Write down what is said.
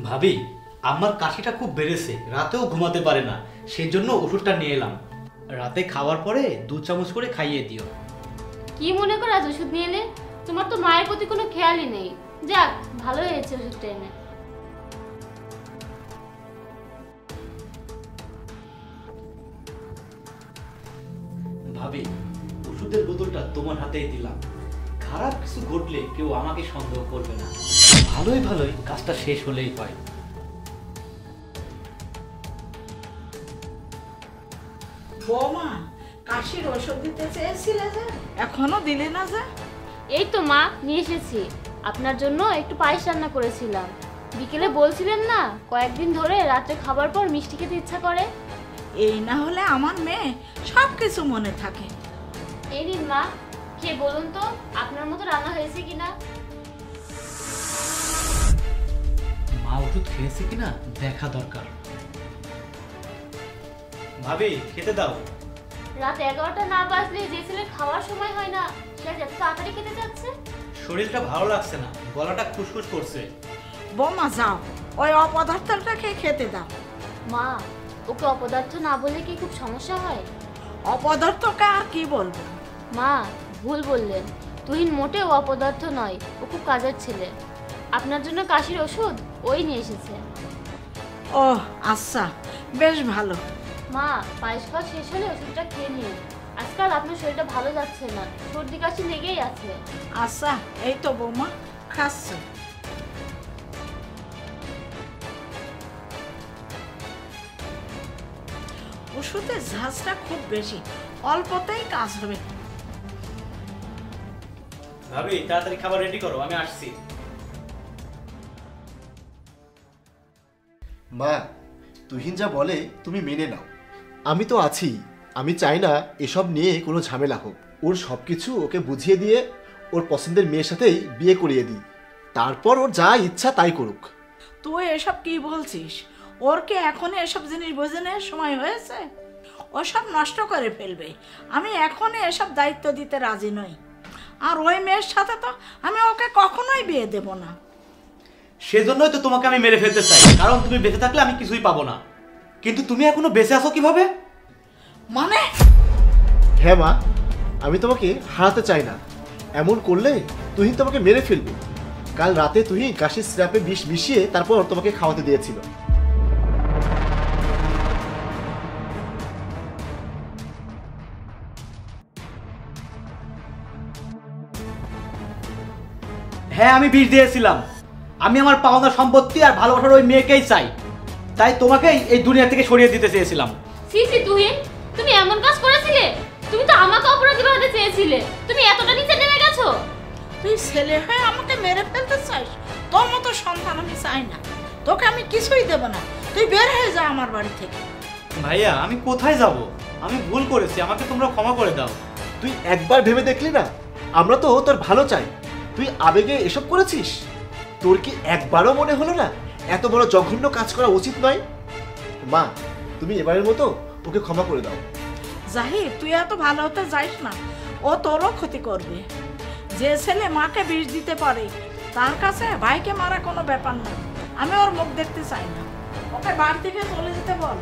ভাবি, আমার কাশিটা খুব বেড়েছে, রাতেও ঘুমাতে পারে না, সেই জন্য ওষুধটা নিয়ে এলাম। রাতে খাওয়ার পরে 2 চামচ করে খাইয়ে দিও। কি মনে করে আজ ওষুধ নিয়ে এলে? তোমার তো মায়ের প্রতি কোনো খেয়ালই নেই। যাক, ভালো হয়েছে ওষুধটা এনে। ভাবি, ওষুধের বোতলটা তোমার হাতেই দিলাম। খারাপ কিছু ঘটলে কেউ আমাকে সন্দেহ করবে না। ভালোই ভালোই কাজটা শেষ হলেই হয়। বৌমা, কাশির ওষুধ দিতে চেয়েছিলে যে, এখনো দিলে না যে? এই তো মা, নিয়ে এসেছি। আপনার জন্য একটু পায়েস রান্না করেছিলাম। বিকেলে বলছিলেন না কয়েকদিন ধরে রাতে খাবার পর মিষ্টি খেতে ইচ্ছা করে। এই না হলে আমার মেয়ে সব কিছু মনে থাকে। এই নিন মা, খেয়ে বলুন তো আপনার মতো রান্না হয়েছে কিনা। মা ওষুধ খেয়েছে কিনা দেখা দরকার। ভাবি, খেতে দাও। রাত 11টা না বাজলে যে ছেলে খাওয়ার সময় হয় না, সে এত তাড়াতাড়ি খেতে যাচ্ছে। শরীরটা ভালো লাগছে না, গলাটা খুশখুশ করছে। বৌমা যাও, ওই অপদার্থটাকে খেতে দাও। মা, ওকে অপদার্থ না বললে কি খুব সমস্যা হয়? অপদার্থকে আর কি বলবো? মা, ভুল বললেন। তুহিন মোটেও অপদার্থ নয়, ও খুব কাজের ছেলে। আপনার জন্য কাশির ওষুধ ওই নিয়ে এসেছে। ও আচ্ছা, বেশ ভালো। মা, পায়েস খাওয়া শেষ হলে ওষুধটা খেয়ে নিন। আজকাল আপনার শরীরটা ভালো যাচ্ছে না, সর্দি কাশি লেগেই আছে। আচ্ছা, এই তো বৌমা খাচ্ছে। ওষুধের ঝাঁজটা খুব বেশি, অল্পতেই কাজ হবে। ভাবি, তাড়াতাড়ি খাবার রেডি করো, আমি আসছি। মা, তুহিন যা বলে তুমি মেনে নাও। আমি তো আছি, আমি চাই না এসব নিয়ে কোনো ঝামেলা হোক। ওর সব কিছু ওকে বুঝিয়ে দিয়ে ওর পছন্দের মেয়ের সাথেই বিয়ে করিয়ে দিই, তারপর ওর যা ইচ্ছা তাই করুক। তুই এসব কি বলছিস? ওর কি এখন এসব জিনিস বোঝে নেওয়ার সময় হয়েছে? ও সব নষ্ট করে ফেলবে। আমি এখনই এসব দায়িত্ব দিতে রাজি নই। আর ওই মেয়ের সাথে তো আমি ওকে কখনোই বিয়ে দেব না। সেজন্যই তো তোমাকে আমি মেরে ফেলতে চাই, কারণ তুমি বেঁচে থাকলে আমি কিছুই পাবো না। কিন্তু তুমি এখনো বেঁচে আছো কিভাবে? মানে? হ্যাঁ মা, আমি তোমাকে হারাতে চাই না। এমন করলে তুহিন তোমাকে মেরে ফেলবে। কাল রাতে তুহিন কাশির সিরাপে বিষ মিশিয়ে তারপর তোমাকে খাওয়াতে দিয়েছিল। হ্যাঁ, আমি বিষ দিয়েছিলাম। আমি আমার পাওনা সম্পত্তি আর ভালোবাসার ওই মেয়েকেই চাই, তাই তোমাকেই এই দুনিয়া থেকে সরিয়ে দিতে চেয়েছিলাম। সি সি তুহিন, তুমি এমন কাজ করেছিলে? তুমি তো আমাকে অপরাধী বানাতে চেয়েছিলে। তুমি এতটা নিচে নেমে গেছো? তুই ছেলে হয়ে আমাকে মেরে ফেলতে চাস? তোর মতো সন্তান আমি চাই না। তোকে আমি কিছুই দেব না। তুই বের হয়ে যা আমার বাড়ি থেকে। ভাইয়া, আমি কোথায় যাব? আমি ভুল করেছি, আমাকে তোমরা ক্ষমা করে দাও। তুই একবার ভেবে দেখলি না? আমরা তো তোর ভালো চাই, তুই আবেগে এসব করেছিস? তোর কি একবারও মনে হলো না এত বড় জঘন্য কাজ করা উচিত নয়? মা, তুমি এবারের মতো ওকে ক্ষমা করে দাও। জাহিদ, তুই এত ভালো হতে যাইস না, ও তোরও ক্ষতি করবে। যে ছেলে মাকে বিষ দিতে পারে তার কাছে ভাইকে মারা কোনো ব্যাপার না। আমি ওর মুখ দেখতে চাই না। ওকে বাড়ি থেকে চলে যেতে বল।